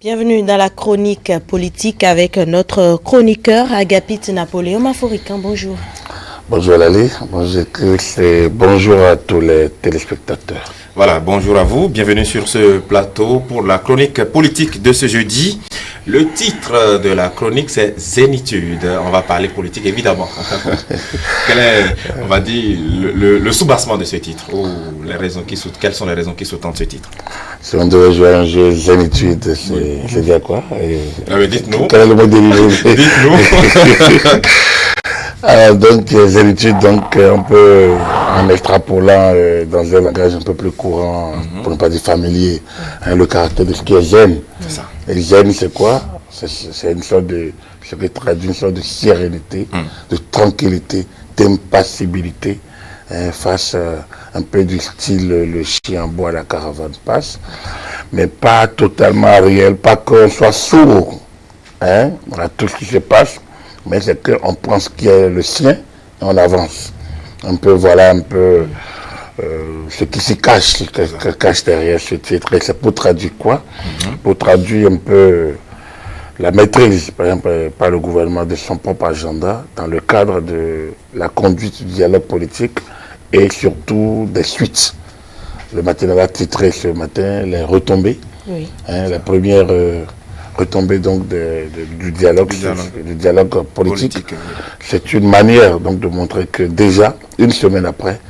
Bienvenue dans la chronique politique avec notre chroniqueur Agapit Napoléon Maforican. Bonjour. Bonjour Lali, bonjour Chris et bonjour à tous les téléspectateurs. Voilà, bonjour à vous, bienvenue sur ce plateau pour la chronique politique de ce jeudi. Le titre de la chronique c'est Zénitude. On va parler politique évidemment. Quel est, on va dire, le soubassement de ce titre ou quelles sont les raisons qui sous-tendent ce titre? Si on devait jouer un jeu Zénitude, c'est dire quoi? Dites-nous. Quel est le mot dérivé? Dites-nous. Alors donc Zénitude, on peut, en extrapolant dans un langage un peu plus courant, pour ne pas dire familier, le caractère de ce qui est zen. C'est ça. Et zen c'est quoi? C'est une sorte de, ce qui traduit une sorte de sérénité, de tranquillité, d'impassibilité, face un peu du style le chien boit, la caravane passe, mais pas totalement réel, pas qu'on soit sourd à tout ce qui se passe, mais c'est qu'on prend ce qui est le sien et on avance. Un peu, voilà, un peu ce qui s'y cache, ce qui cache derrière ce titre. Et c'est pour traduire quoi? Pour traduire un peu la maîtrise, par exemple, par le gouvernement de son propre agenda dans le cadre de la conduite du dialogue politique et surtout des suites. Le matin, on a titré ce matin les retombées. Oui. La première retombée donc du dialogue politique. C'est une manière donc de montrer que déjà, une semaine après,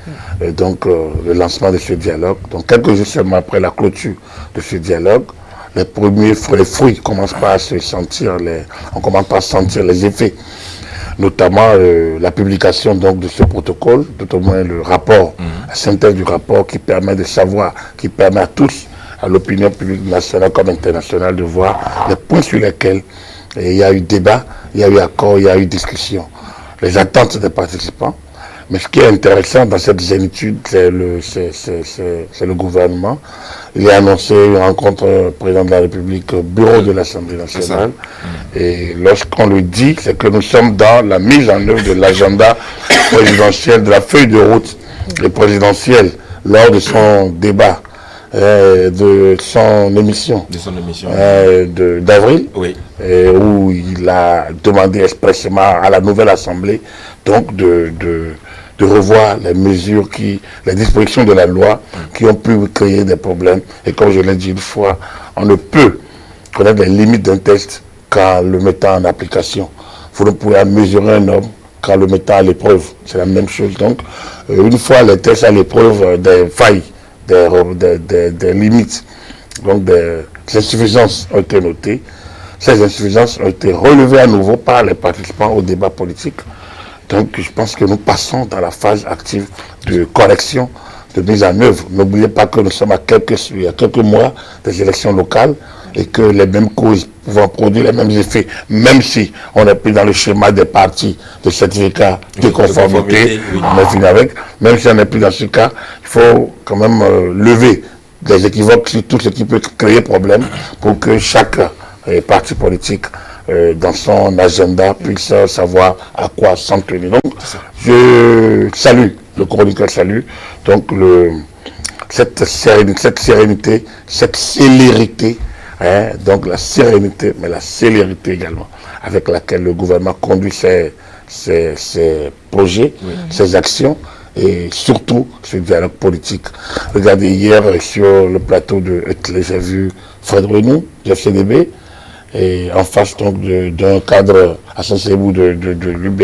le lancement de ce dialogue, donc quelques jours seulement après la clôture de ce dialogue, les premiers fruits commencent pas à se sentir, on commence pas à sentir les effets, notamment la publication donc de ce protocole, tout au moins le rapport, la synthèse du rapport qui permet de savoir, qui permet à tous, à l'opinion publique nationale comme internationale, de voir les points sur lesquels il y a eu débat, il y a eu accord, il y a eu discussion, les attentes des participants. Mais ce qui est intéressant dans cette zénitude, c'est le gouvernement. Il a annoncé une rencontre président de la République au bureau de l'Assemblée nationale. Et lorsqu'on le dit, c'est que nous sommes dans la mise en œuvre de l'agenda présidentiel, de la feuille de route présidentielle lors de son débat. De son émission d'avril, oui. Où il a demandé expressément à la nouvelle Assemblée donc de revoir les mesures, les dispositions de la loi qui ont pu créer des problèmes. Et comme je l'ai dit une fois, on ne peut connaître les limites d'un texte qu'en le mettant en application. Vous ne pouvez mesurer un homme qu'en le mettant à l'épreuve. C'est la même chose. Donc, une fois les textes à l'épreuve des failles, des limites, donc des insuffisances ont été notées. Ces insuffisances ont été relevées à nouveau par les participants au débat politique. Donc je pense que nous passons dans la phase active de correction, de mise en œuvre. N'oubliez pas que nous sommes à quelques mois des élections locales et que les mêmes causes vont produire les mêmes effets, même si on n'est plus dans le schéma des partis de certificat de conformité, on est fini avec, même si on n'est plus dans ce cas, il faut quand même lever des équivoques sur tout ce qui peut créer problème pour que chaque parti politique dans son agenda puisse savoir à quoi s'en tenir. Donc, je salue, le chroniqueur salue, donc cette sérénité, cette célérité, donc la sérénité, mais la célérité également, avec laquelle le gouvernement conduit ses projets, ses actions, et surtout ce dialogue politique. Regardez, hier sur le plateau de Etlé, j'ai vu Fred Renou, du FCDB, et en face donc d'un cadre à Saint-Cébou de l'UB,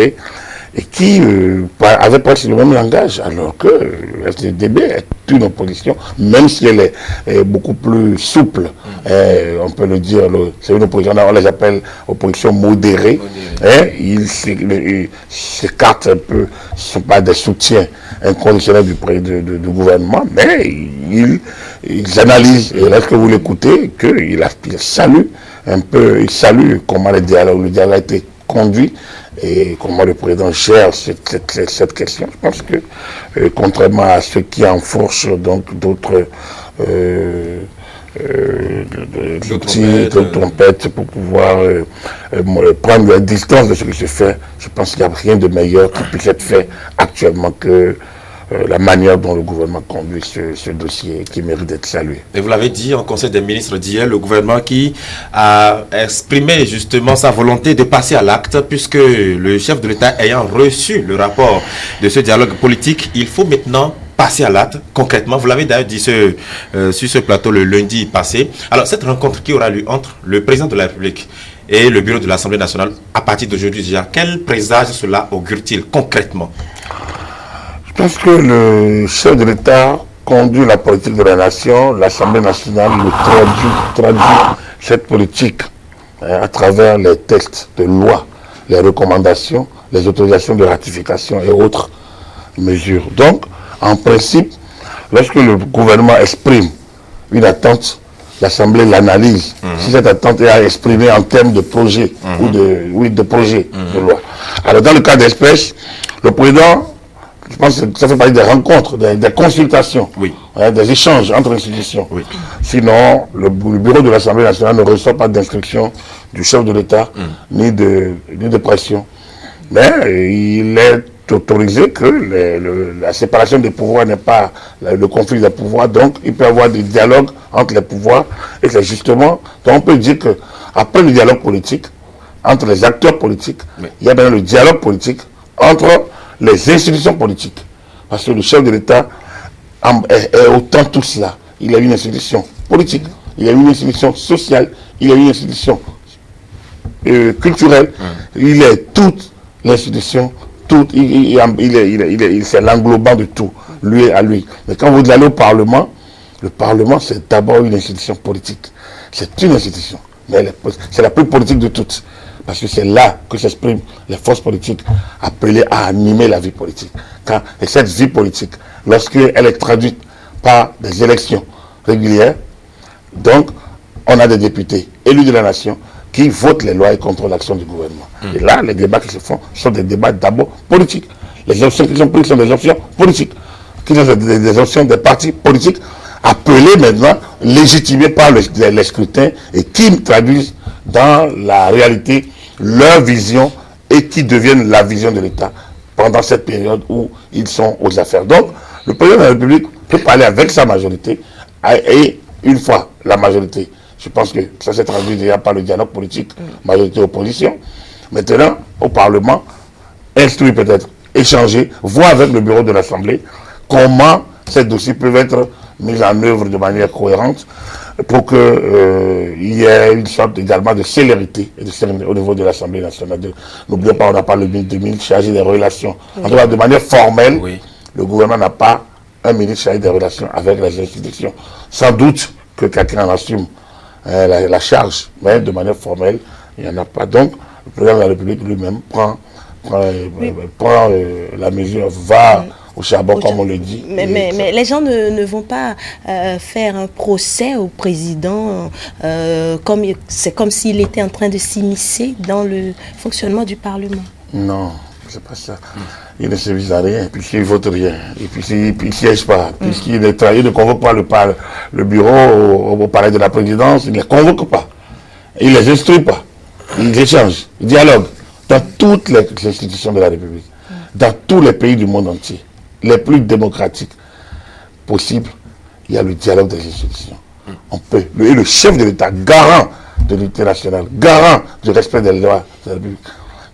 et qui avait presque le même langage, alors que le FCDB est une opposition, même si elle est beaucoup plus souple, on peut le dire, c'est une opposition, on les appelle opposition modérée, ils s'écartent un peu, ce ne sont pas des soutiens inconditionnels du gouvernement, mais ils analysent, et lorsque vous l'écoutez, qu'il salue un peu, il salue comment le dialogue a été conduit et comment le président gère cette question. Je pense que, contrairement à ceux qui enfourchent donc d'autres outils, de trompettes pour pouvoir prendre la distance de ce qui se fait, je pense qu'il n'y a rien de meilleur qui puisse être fait actuellement que la manière dont le gouvernement conduit ce dossier qui mérite d'être salué. Et vous l'avez dit en Conseil des ministres d'hier, le gouvernement qui a exprimé justement sa volonté de passer à l'acte, puisque le chef de l'État ayant reçu le rapport de ce dialogue politique, il faut maintenant passer à l'acte concrètement. Vous l'avez d'ailleurs dit sur ce plateau le lundi passé. Alors cette rencontre qui aura lieu entre le président de la République et le bureau de l'Assemblée nationale, à partir d'aujourd'hui déjà, quel présage cela augure-t-il concrètement? Je pense que le chef de l'État conduit la politique de la nation, l'Assemblée nationale traduit cette politique à travers les textes de loi, les recommandations, les autorisations de ratification et autres mesures. Donc, en principe, lorsque le gouvernement exprime une attente, l'Assemblée l'analyse. Si cette attente est exprimée en termes de projet ou de projet de loi. Alors dans le cas d'espèce, le président, je pense que ça fait partie des rencontres, des consultations, des échanges entre institutions. Sinon, le bureau de l'Assemblée nationale ne reçoit pas d'instruction du chef de l'État ni de pression. Mais il est autorisé que la séparation des pouvoirs n'est pas le conflit des pouvoirs, donc il peut y avoir des dialogues entre les pouvoirs, et c'est justement, donc on peut dire que après le dialogue politique, entre les acteurs politiques, il y a bien le dialogue politique entre les institutions politiques, parce que le chef de l'État est autant tout cela. Il a une institution politique, il a une institution sociale, il a une institution culturelle, il est toute l'institution. C'est l'englobant de tout, lui à lui. Mais quand vous allez au Parlement, le Parlement c'est d'abord une institution politique. C'est une institution, mais c'est la plus politique de toutes. Parce que c'est là que s'expriment les forces politiques appelées à animer la vie politique. Et cette vie politique, lorsqu'elle est traduite par des élections régulières, donc on a des députés élus de la nation qui votent les lois et contrôlent l'action du gouvernement. Et là, les débats qui se font sont des débats d'abord politiques. Les options qui sont prises sont des options politiques, qui sont des options des partis politiques appelés maintenant, légitimés par les scrutins et qui traduisent dans la réalité leur vision et qui deviennent la vision de l'État pendant cette période où ils sont aux affaires. Donc, le président de la République peut parler avec sa majorité et une fois la majorité, je pense que ça s'est traduit déjà par le dialogue politique, majorité-opposition. Maintenant, au Parlement, instruire peut-être, échanger, voir avec le bureau de l'Assemblée comment ces dossiers peuvent être mis en œuvre de manière cohérente pour qu'il y ait une sorte également de célérité au niveau de l'Assemblée nationale. N'oublions pas, on n'a pas le ministre chargé des relations. En tout cas, de manière formelle, le gouvernement n'a pas un ministre chargé des relations avec les institutions. Sans doute que quelqu'un en assume la charge, mais de manière formelle, il n'y en a pas. Donc, le président de la République lui-même prend la mesure, va au charbon, comme on le dit. Mais les gens ne vont pas faire un procès au président, c'est comme s'il était en train de s'immiscer dans le fonctionnement du Parlement. Non, c'est pas ça. Il ne se vise à rien, puisqu'il ne vote rien, et puisqu'il ne siège pas, puisqu'il ne convoque pas le bureau au palais de la présidence, il ne les convoque pas, il ne les instruit pas, ils échangent, ils dialoguent dans toutes les institutions de la République, dans tous les pays du monde entier, les plus démocratiques possibles, il y a le dialogue des institutions. On peut, et le chef de l'État, garant de l'unité nationale, garant du respect des lois de la République,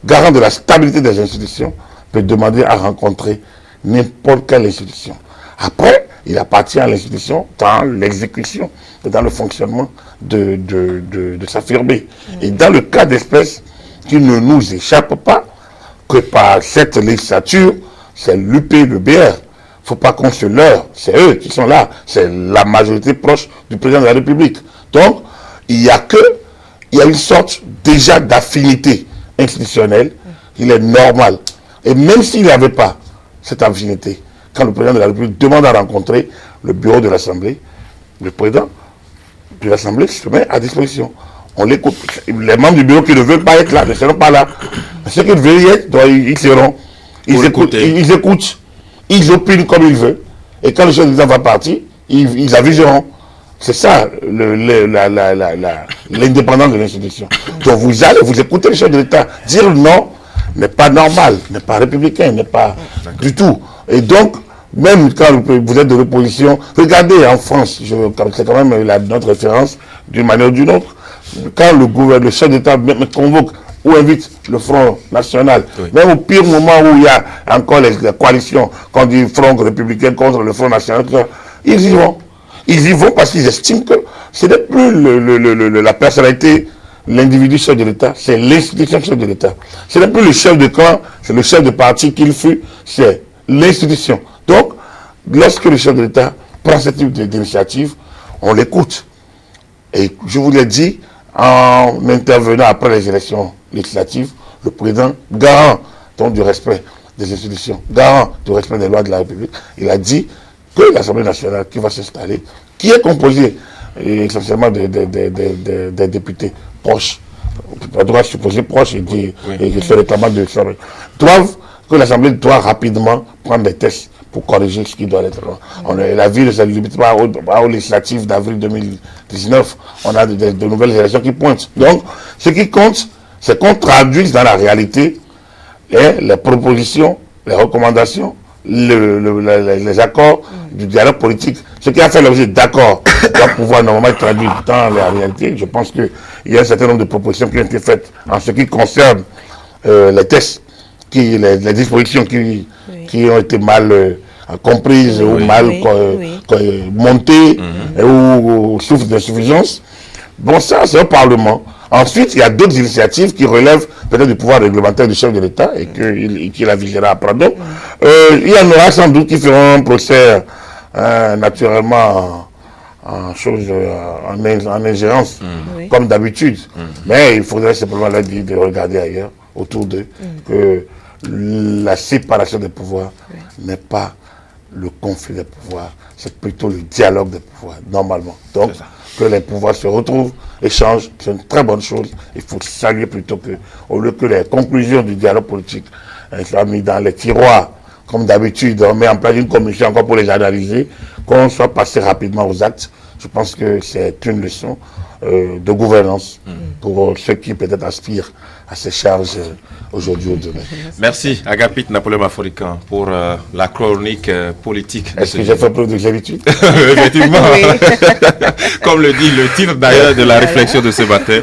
garant de la stabilité des institutions, peut demander à rencontrer n'importe quelle institution. Après, il appartient à l'institution dans l'exécution et dans le fonctionnement de s'affirmer. Et dans le cas d'espèce qui ne nous échappe pas, que par cette législature, c'est l'UP, le BR. Il ne faut pas qu'on se leurre. C'est eux qui sont là. C'est la majorité proche du président de la République. Donc, il y a une sorte déjà d'affinité institutionnelle. Il est normal. Et même s'il n'y avait pas cette affinité, quand le président de la République demande à rencontrer le bureau de l'Assemblée, le président de l'Assemblée se met à disposition. On l'écoute. Les membres du bureau qui ne veulent pas être là ne seront pas là. Ceux qui veulent y être, ils seront. Ils écoutent, ils opinent comme ils veulent. Et quand le chef de l'État va partir, ils aviseront. C'est ça l'indépendance de l'institution. Donc vous allez, vous écoutez le chef de l'État. Dire non n'est pas normal, n'est pas républicain, n'est pas du tout. Et donc, Même quand vous êtes de l'opposition, regardez en France, c'est quand même notre référence d'une manière ou d'une autre. Quand le chef d'État me convoque ou invite le Front National, même au pire moment où il y a encore les coalitions, quand dit Front républicain contre le Front National, ils y vont. Ils y vont parce qu'ils estiment que ce n'est plus la personnalité, l'individu chef de l'État, c'est l'institution chef de l'État. Ce n'est plus le chef de clan, c'est le chef de parti qu'il fut, c'est l'institution. Donc, lorsque le chef de l'État prend ce type d'initiative, on l'écoute. Et je vous l'ai dit, en intervenant après les élections législatives, le président, garant donc, du respect des institutions, garant du respect des lois de la République, il a dit que l'Assemblée nationale qui va s'installer, qui est composée essentiellement des députés proches, on doit supposer proches et se réclamant de ça, que l'Assemblée doit rapidement prendre des tests pour corriger ce qui doit être. La ville ne se limite pas aux législatives d'avril 2019. On a de nouvelles élections qui pointent. Donc, ce qui compte, c'est qu'on traduise dans la réalité les propositions, les recommandations, les accords du dialogue politique. Ce qui a fait l'objet d'accords doit pouvoir normalement être traduit dans la réalité. Je pense qu'il y a un certain nombre de propositions qui ont été faites en ce qui concerne les tests, les dispositions qui ont été mal comprises ou mal montées ou souffrent d'insuffisance. Bon, ça, c'est au Parlement. Ensuite, il y a d'autres initiatives qui relèvent peut-être du pouvoir réglementaire du chef de l'État et qu'il avisera à prendre. Donc, il y en aura sans doute qui feront un procès naturellement en ingérence, comme d'habitude. Mais il faudrait simplement leur dire de regarder ailleurs, autour d'eux, que la séparation des pouvoirs n'est pas le conflit des pouvoirs, c'est plutôt le dialogue des pouvoirs, normalement. Donc, que les pouvoirs se retrouvent, échangent, c'est une très bonne chose. Il faut saluer plutôt que, au lieu que les conclusions du dialogue politique soient mises dans les tiroirs, comme d'habitude, on met en place une commission encore pour les analyser, qu'on soit passé rapidement aux actes. Je pense que c'est une leçon de gouvernance pour ceux qui peut-être aspirent à ces charges aujourd'hui ou demain. Merci Agapit Napoléon Maforican pour la chronique politique. Est-ce que j'ai fait preuve de zélitude? Effectivement, comme le dit le titre d'ailleurs de la réflexion de ce matin.